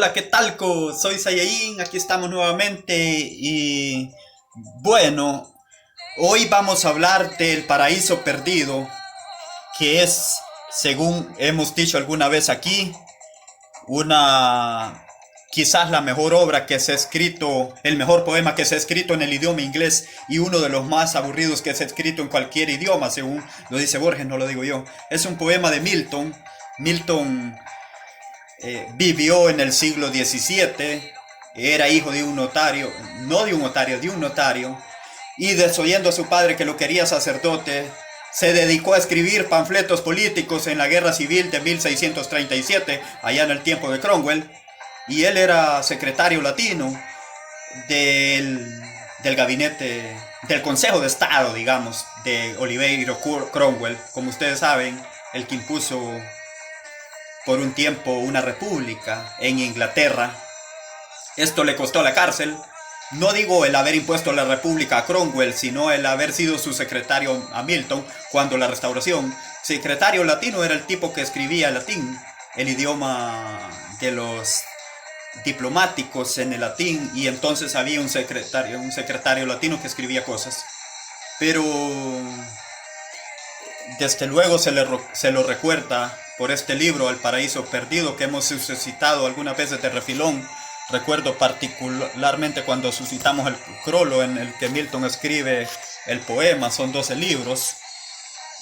Hola, ¿qué tal? Soy Sayayin, aquí estamos nuevamente y bueno, hoy vamos a hablar del paraíso perdido, que es, según hemos dicho alguna vez aquí, una quizás la mejor obra que se ha escrito, el mejor poema que se ha escrito en el idioma inglés y uno de los más aburridos que se ha escrito en cualquier idioma, según lo dice Borges, no lo digo yo. Es un poema de Milton. Milton vivió en el siglo XVII, era hijo de un notario, no de un notario, de un notario, y desoyendo a su padre que lo quería sacerdote, se dedicó a escribir panfletos políticos en la guerra civil de 1637, allá en el tiempo de Cromwell, y él era secretario latino del gabinete, del Consejo de Estado, digamos, de Oliveira Cromwell, como ustedes saben, el que impuso por un tiempo una república en Inglaterra. Esto le costó la cárcel. No digo el haber impuesto la república a Cromwell, sino el haber sido su secretario a Milton cuando la restauración. Secretario latino era el tipo que escribía latín, el idioma de los diplomáticos en el latín, y entonces había un secretario latino que escribía cosas. Pero desde luego se lo recuerda por este libro, El Paraíso Perdido, que hemos suscitado algunas veces de refilón. Recuerdo particularmente cuando suscitamos el crollo en el que Milton escribe el poema, son 12 libros,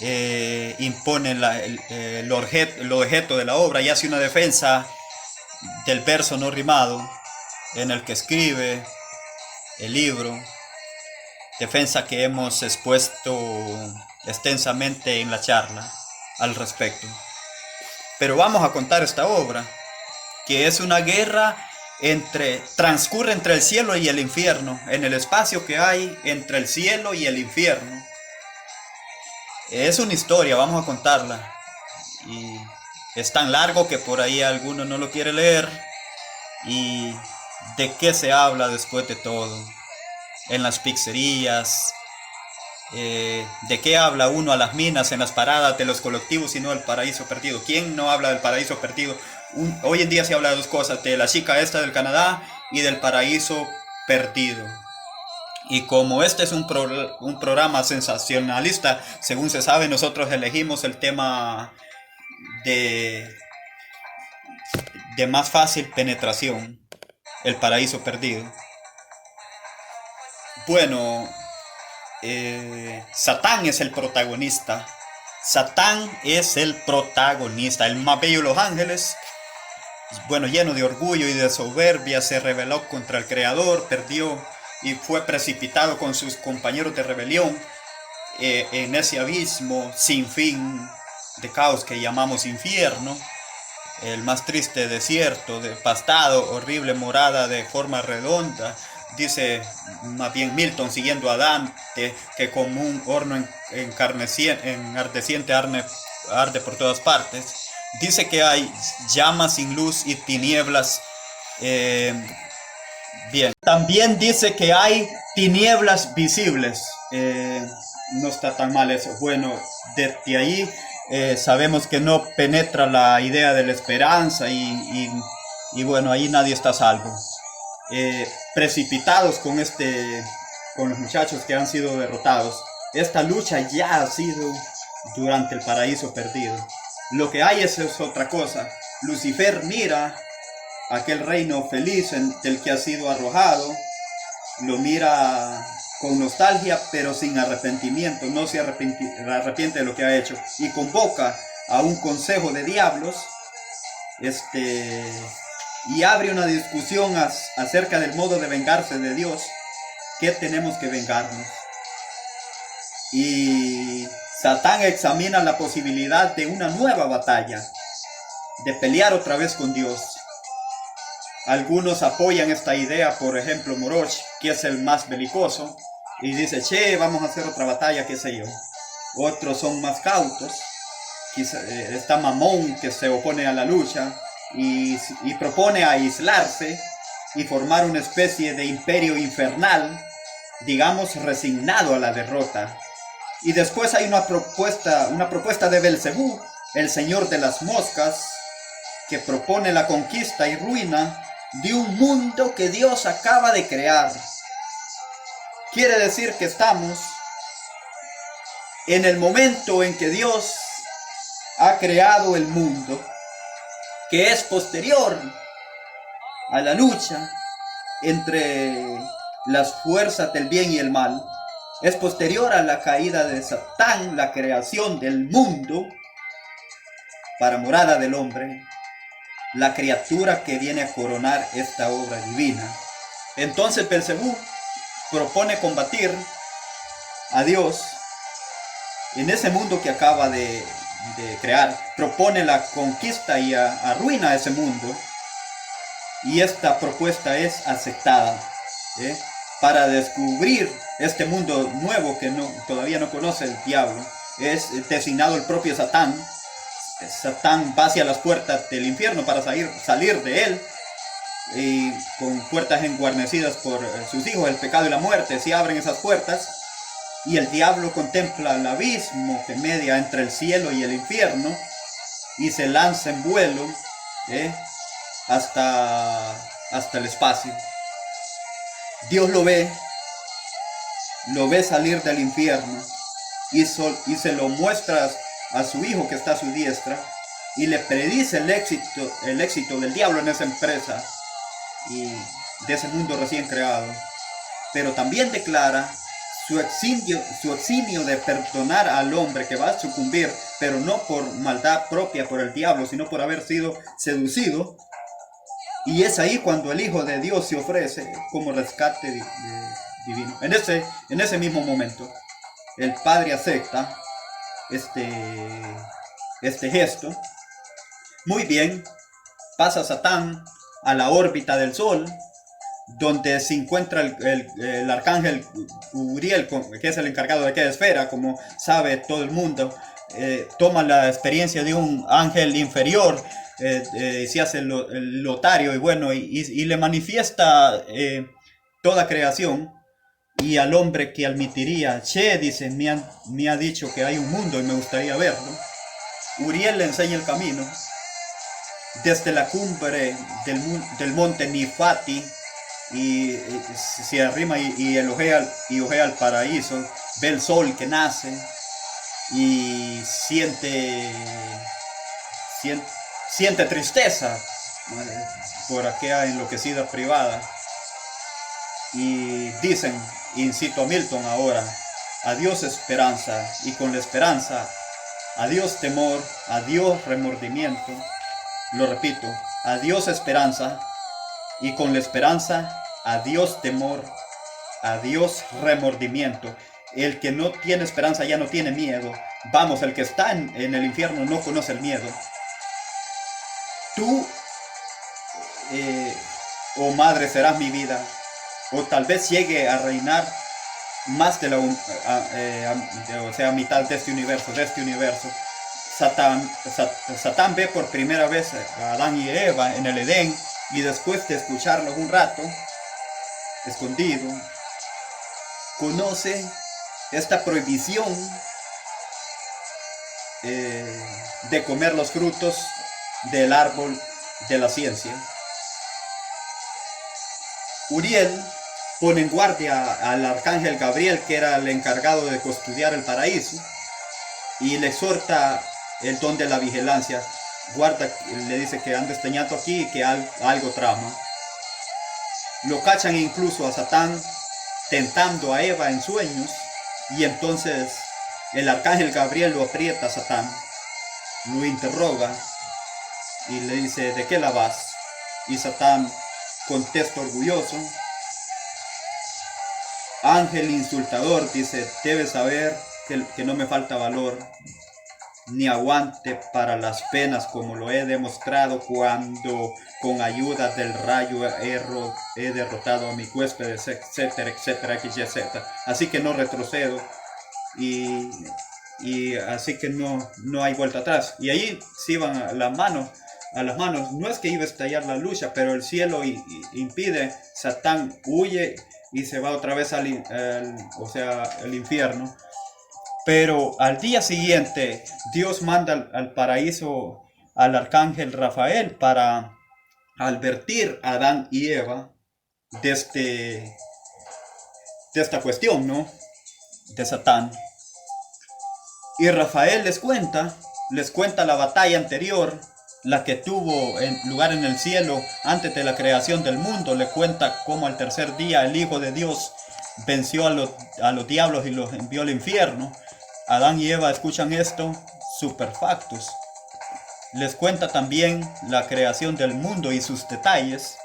impone el objeto de la obra y hace una defensa del verso no rimado en el que escribe el libro, defensa que hemos expuesto extensamente en la charla al respecto. Pero vamos a contar esta obra, que es una guerra transcurre entre el cielo y el infierno, en el espacio que hay entre el cielo y el infierno. Es una historia, vamos a contarla. Y es tan largo que por ahí alguno no lo quiere leer. ¿Y de qué se habla después de todo? En las pizzerías. ¿De qué habla uno a las minas, en las paradas de los colectivos, sino del paraíso perdido? ¿Quién no habla del paraíso perdido? Hoy en día se habla de dos cosas, de la chica esta del Canadá y del paraíso perdido. Y como este es un programa sensacionalista, según se sabe, nosotros elegimos el tema de más fácil penetración, el paraíso perdido. Bueno, Satán es el protagonista. Satán es el protagonista, el más bello de los ángeles. Bueno, lleno de orgullo y de soberbia, se rebeló contra el Creador, perdió y fue precipitado con sus compañeros de rebelión en ese abismo sin fin de caos que llamamos infierno, el más triste desierto, devastado, horrible morada de forma redonda. Dice más bien Milton, siguiendo a Dante, que como un horno enardeciente arde por todas partes. Dice que hay llamas sin luz y tinieblas. Bien. También dice que hay tinieblas visibles. No está tan mal eso. Bueno, desde ahí sabemos que no penetra la idea de la esperanza y bueno, ahí nadie está a salvo. Precipitados con los muchachos que han sido derrotados. Esta lucha ya ha sido durante el paraíso perdido. Lo que hay es otra cosa. Lucifer mira aquel reino feliz del que ha sido arrojado, lo mira con nostalgia pero sin arrepentimiento, no se arrepiente de lo que ha hecho, y convoca a un consejo de diablos y abre una discusión acerca del modo de vengarse de Dios. ¿Qué tenemos que vengarnos? Y Satán examina la posibilidad de una nueva batalla, de pelear otra vez con Dios. Algunos apoyan esta idea, por ejemplo Moroch, que es el más belicoso, y dice, vamos a hacer otra batalla, qué sé yo. Otros son más cautos. Está Mamón, que se opone a la lucha y propone aislarse y formar una especie de imperio infernal, digamos, resignado a la derrota. Y después hay una propuesta de Belcebú, el señor de las moscas, que propone la conquista y ruina de un mundo que Dios acaba de crear. Quiere decir que estamos en el momento en que Dios ha creado el mundo, que es posterior a la lucha entre las fuerzas del bien y el mal. Es posterior a la caída de Satán, la creación del mundo para morada del hombre, la criatura que viene a coronar esta obra divina. Entonces Belcebú propone combatir a Dios en ese mundo que acaba de crear. Propone la conquista y arruina ese mundo. Y esta propuesta es aceptada, para descubrir este mundo nuevo que todavía no conoce el diablo. Es designado el propio Satán. Satán va hacia las puertas del infierno para salir de él, y con puertas enguarnecidas por sus hijos, el pecado y la muerte. Se abren esas puertas y el diablo contempla el abismo que media entre el cielo y el infierno y se lanza en vuelo hasta el espacio. Dios lo ve salir del infierno y se lo muestra a su hijo que está a su diestra y le predice el éxito del diablo en esa empresa y de ese mundo recién creado. Pero también declara su eximio de perdonar al hombre que va a sucumbir, pero no por maldad propia por el diablo, sino por haber sido seducido. Y es ahí cuando el Hijo de Dios se ofrece como rescate divino. En ese mismo momento, el Padre acepta este gesto. Muy bien, pasa Satán a la órbita del Sol, donde se encuentra el arcángel Uriel, que es el encargado de aquella esfera, como sabe todo el mundo. Toma la experiencia de un ángel inferior, se hace el lotario y bueno, y le manifiesta toda creación. Y al hombre que admitiría, dice, me ha dicho que hay un mundo y me gustaría verlo. Uriel le enseña el camino desde la cumbre del monte Nifati, y se arrima y ojea al paraíso, ve el sol que nace y siente tristeza por aquella enloquecida privada. Y dicen, incito a Milton ahora, adiós esperanza, y con la esperanza, adiós temor, adiós remordimiento. Lo repito, adiós esperanza, y con la esperanza, adiós temor, adiós remordimiento. El que no tiene esperanza ya no tiene miedo. Vamos, el que está en el infierno no conoce el miedo. Tú, oh madre, serás mi vida. O tal vez llegue a reinar más de mitad de este universo. Satán ve por primera vez a Adán y Eva en el Edén, y después de escucharlos un rato, escondido, conoce esta prohibición de comer los frutos del árbol de la ciencia. Uriel pone en guardia al arcángel Gabriel, que era el encargado de custodiar el paraíso, y le exhorta el don de la vigilancia. Guarda, le dice que anda esteñando aquí y que algo trama. Lo cachan incluso a Satán tentando a Eva en sueños, y entonces el arcángel Gabriel lo aprieta a Satán, lo interroga y le dice, ¿de qué la vas? Y Satán contesta orgulloso, ángel insultador, dice, debes saber que no me falta valor ni aguante para las penas, como lo he demostrado cuando con ayuda del rayo he derrotado a mi huésped, etcétera, etcétera, XYZ. Así que no retrocedo y así que no hay vuelta atrás. Y ahí se iban a las manos. No es que iba a estallar la lucha, pero el cielo impide. Satán huye y se va otra vez al infierno. Pero al día siguiente Dios manda al paraíso al arcángel Rafael para advertir a Adán y Eva de esta cuestión, ¿no? De Satán. Y Rafael les cuenta la batalla anterior, la que tuvo lugar en el cielo antes de la creación del mundo. Le cuenta cómo al tercer día el Hijo de Dios venció a los diablos y los envió al infierno. Adán y Eva escuchan esto, superfactos. Les cuenta también la creación del mundo y sus detalles.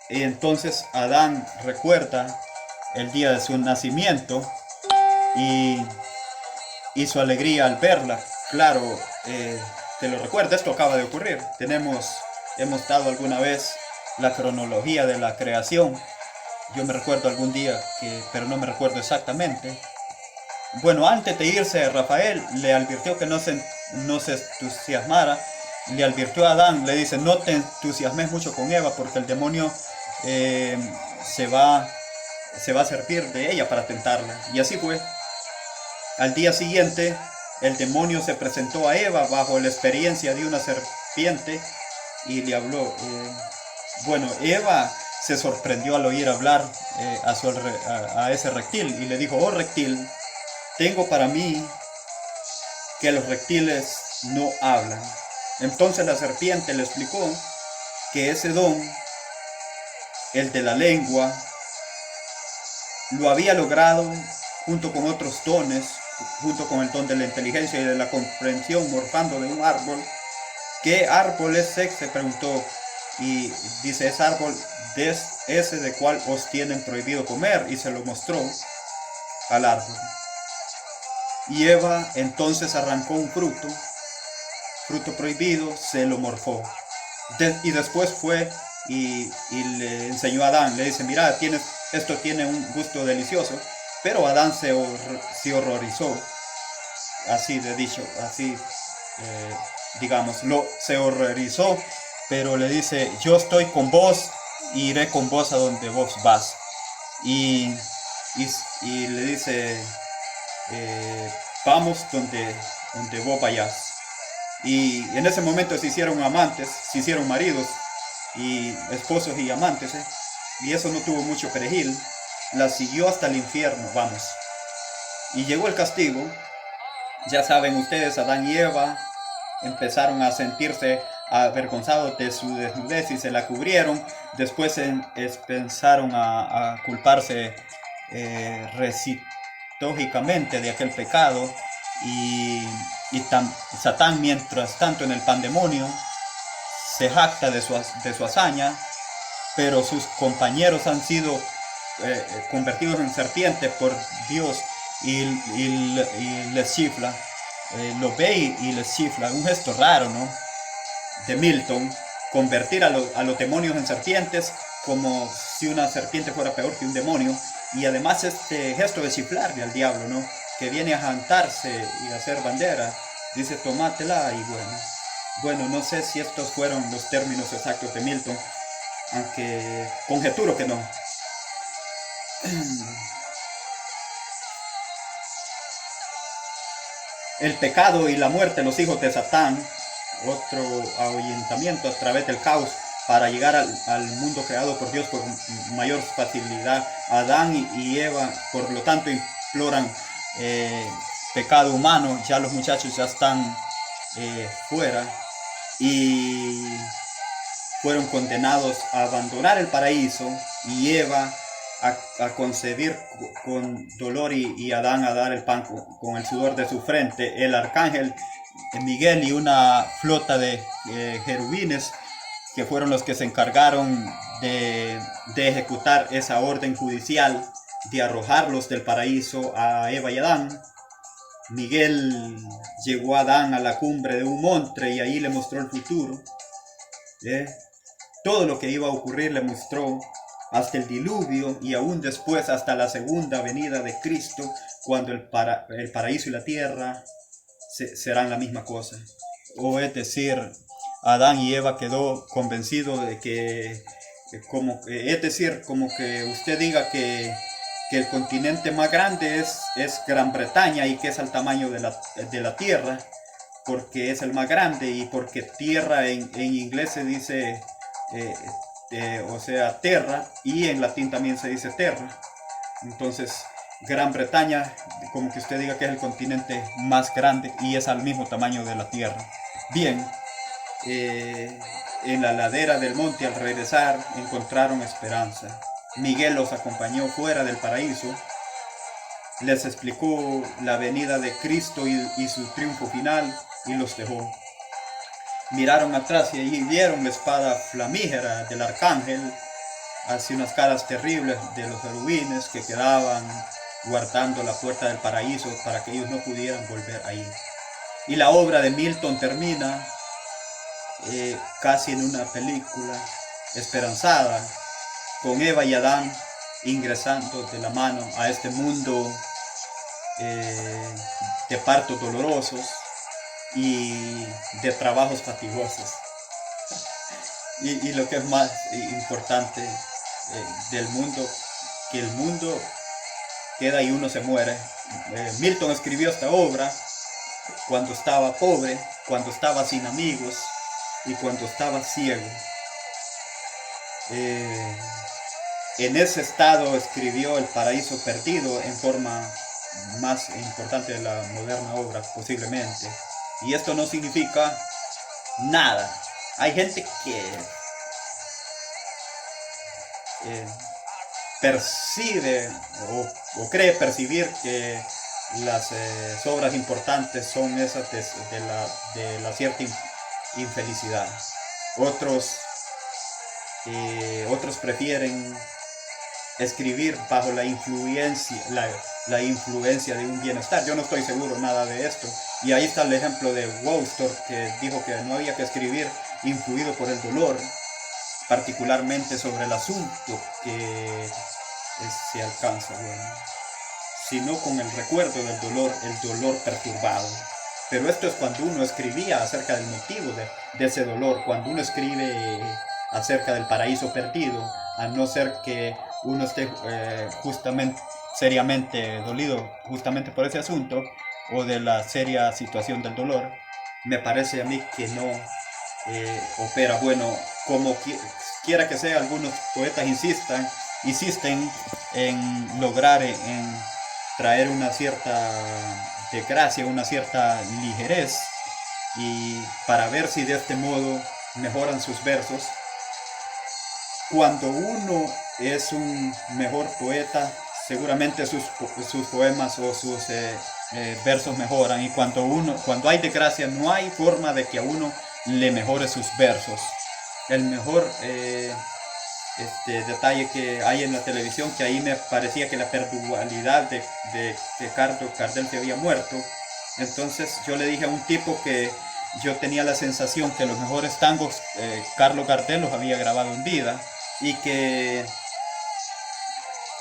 Y entonces Adán recuerda el día de su nacimiento y su alegría al verla. Claro, te lo recuerdo, esto acaba de ocurrir. Hemos dado alguna vez la cronología de la creación. Yo me recuerdo algún día, pero no me recuerdo exactamente. Bueno, antes de irse, Rafael le advirtió que no se entusiasmara. Le advirtió a Adán, le dice, no te entusiasmes mucho con Eva, porque el demonio se va a servir de ella para tentarla. Y así fue. Al día siguiente, el demonio se presentó a Eva bajo la experiencia de una serpiente y le habló. Bueno, Eva se sorprendió al oír hablar a ese reptil y le dijo, oh reptil, tengo para mí que los reptiles no hablan. Entonces la serpiente le explicó que ese don, el de la lengua, lo había logrado junto con otros dones, junto con el don de la inteligencia y de la comprensión, morfando de un árbol. ¿Qué árbol es ese?, se preguntó, y dice, es árbol ese de cual os tienen prohibido comer, y se lo mostró al árbol. Y Eva entonces arrancó un fruto prohibido, se lo morfó. Y después fue y le enseñó a Adán, le dice, mira, esto tiene un gusto delicioso. Pero Adán se horrorizó, así de dicho, así, digamos, se horrorizó, pero le dice, yo estoy con vos, iré con vos a donde vos vas. Y le dice, vamos donde vos vayas. Y en ese momento se hicieron amantes, se hicieron maridos, y esposos y amantes, y eso no tuvo mucho perejil. La siguió hasta el infierno, vamos. Y llegó el castigo. Ya saben ustedes, Adán y Eva empezaron a sentirse avergonzados de su desnudez y se la cubrieron. Después empezaron a culparse recíprocamente de aquel pecado. Y Satán, mientras tanto, en el pandemonio, se jacta de su hazaña, pero sus compañeros han sido convertidos en serpientes por Dios y les chifla, los ve y les chifla. Un gesto raro, ¿no?, de Milton, convertir a los demonios en serpientes, como si una serpiente fuera peor que un demonio. Y además este gesto de chiflarle al diablo, ¿no?, que viene a jantarse y a hacer bandera, dice tomátela. Y bueno, no sé si estos fueron los términos exactos de Milton, aunque conjeturo que no. El pecado y la muerte, los hijos de Satán, otro ahuyentamiento a través del caos para llegar al mundo creado por Dios con mayor facilidad. Adán y Eva, por lo tanto, imploran pecado humano. Ya los muchachos ya están fuera y fueron condenados a abandonar el paraíso, y Eva a concebir con dolor, y Adán a dar el pan con el sudor de su frente. El arcángel Miguel y una flota de querubines, que fueron los que se encargaron de ejecutar esa orden judicial de arrojarlos del paraíso a Eva y Adán. Miguel llevó a Adán a la cumbre de un monte y ahí le mostró el futuro. Todo lo que iba a ocurrir le mostró, hasta el diluvio y aún después hasta la segunda venida de Cristo, cuando el paraíso y la tierra serán la misma cosa. O es decir, Adán y Eva quedó convencido de que, como que usted diga que el continente más grande es Gran Bretaña, y que es al tamaño de la tierra, porque es el más grande, y porque tierra en inglés se dice eh, o sea, terra, y en latín también se dice terra. Entonces, Gran Bretaña, como que usted diga que es el continente más grande y es al mismo tamaño de la Tierra. Bien, eh, en la ladera del monte al regresar encontraron esperanza. Miguel los acompañó fuera del paraíso, les explicó la venida de Cristo y su triunfo final y los dejó. Miraron atrás y allí vieron la espada flamígera del arcángel, así unas caras terribles de los querubines que quedaban guardando la puerta del paraíso para que ellos no pudieran volver ahí. Y la obra de Milton termina casi en una película esperanzada, con Eva y Adán ingresando de la mano a este mundo de partos dolorosos y de trabajos fatigosos. Y lo que es más importante del mundo, que el mundo queda y uno se muere. Milton escribió esta obra cuando estaba pobre, cuando estaba sin amigos y cuando estaba ciego. En ese estado escribió El Paraíso Perdido en forma más importante de la moderna obra posiblemente. Y esto no significa nada. Hay gente que percibe o cree percibir que las obras importantes son esas de la cierta infelicidad. Otros prefieren escribir bajo la influencia de un bienestar. Yo no estoy seguro nada de esto. Y ahí está el ejemplo de Woolstorp, que dijo que no había que escribir influido por el dolor, particularmente sobre el asunto que se alcanza, sino con el recuerdo del dolor, el dolor perturbado. Pero esto es cuando uno escribía acerca del motivo de ese dolor, cuando uno escribe acerca del paraíso perdido, a no ser que uno esté justamente, seriamente dolido justamente por ese asunto, o de la seria situación del dolor. Me parece a mí que no opera. Bueno, como quiera que sea, algunos poetas insisten en lograr en traer una cierta desgracia, una cierta ligerez, y para ver si de este modo mejoran sus versos. Cuando uno es un mejor poeta, seguramente sus poemas o sus versos mejoran, y cuando hay desgracia no hay forma de que a uno le mejore sus versos. El mejor detalle que hay en la televisión, que ahí me parecía que la perdualidad de Carlos Gardel se había muerto. Entonces yo le dije a un tipo que yo tenía la sensación que los mejores tangos Carlos Gardel los había grabado en vida, y que,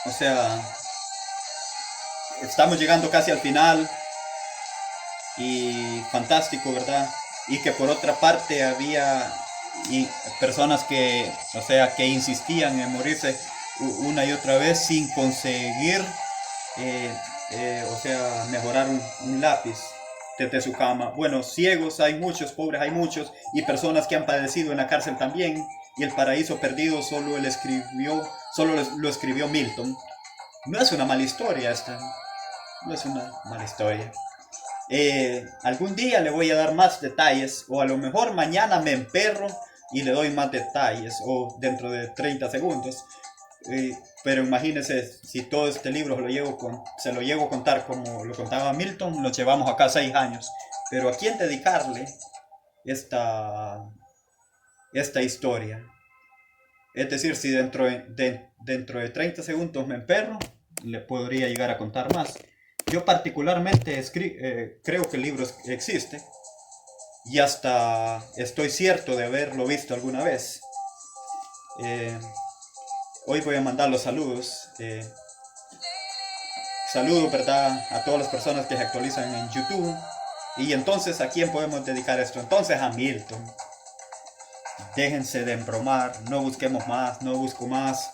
o sea, estamos llegando casi al final, y fantástico, ¿verdad? Y que por otra parte había personas que, o sea, que insistían en morirse una y otra vez sin conseguir, o sea, mejorar un lápiz desde su cama. Bueno, ciegos hay muchos, pobres hay muchos, y personas que han padecido en la cárcel también. Y El Paraíso Perdido solo lo escribió Milton. No es una mala historia esta, no es una mala historia. Algún día le voy a dar más detalles, o a lo mejor mañana me emperro y le doy más detalles, o dentro de 30 segundos. Pero imagínense, si todo este libro se lo llego a contar como lo contaba Milton, nos llevamos acá 6 años. Pero ¿a quién dedicarle esta historia? Es decir, si dentro de 30 segundos me emperro, le podría llegar a contar más. Yo particularmente creo que el libro existe, y hasta estoy cierto de haberlo visto alguna vez. Hoy voy a mandar los saludos. Saludos, ¿verdad?, a todas las personas que se actualizan en YouTube. Y entonces, ¿a quién podemos dedicar esto? Entonces a Milton. Déjense de embromar, no busquemos más, no busco más.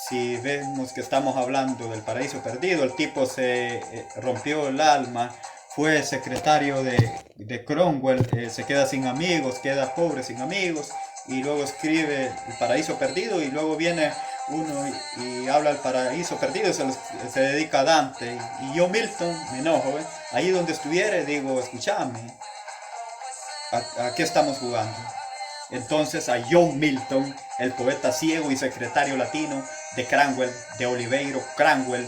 Si vemos que estamos hablando del Paraíso Perdido, el tipo se rompió el alma, fue secretario de Cromwell, se queda sin amigos, queda pobre sin amigos, y luego escribe El paraíso perdido, y luego viene uno y habla del paraíso perdido, se dedica a Dante, y yo Milton me enojo, ¿eh? Ahí donde estuviere digo, escúchame, ¿a qué estamos jugando? Entonces a John Milton, el poeta ciego y secretario latino de Cranwell, de Oliveiro Cranwell,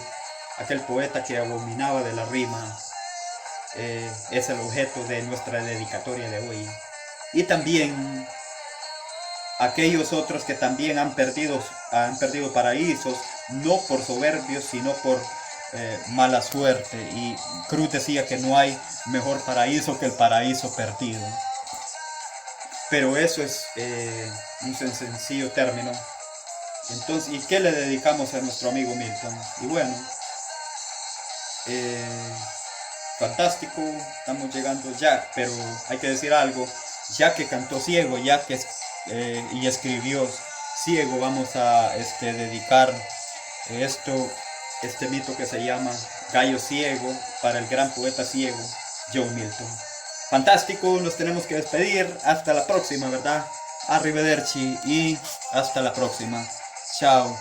aquel poeta que abominaba de la rima, es el objeto de nuestra dedicatoria de hoy. Y también aquellos otros que también han perdido paraísos, no por soberbios, sino por mala suerte. Y Cruz decía que no hay mejor paraíso que el paraíso perdido. Pero eso es un sencillo término. Entonces, ¿y qué le dedicamos a nuestro amigo Milton? Y bueno, fantástico, estamos llegando ya, pero hay que decir algo, ya que cantó ciego, y escribió ciego, vamos a dedicar este mito que se llama Gallo Ciego para el gran poeta ciego John Milton. Fantástico, nos tenemos que despedir, hasta la próxima, ¿verdad? Arrivederci y hasta la próxima. Chao.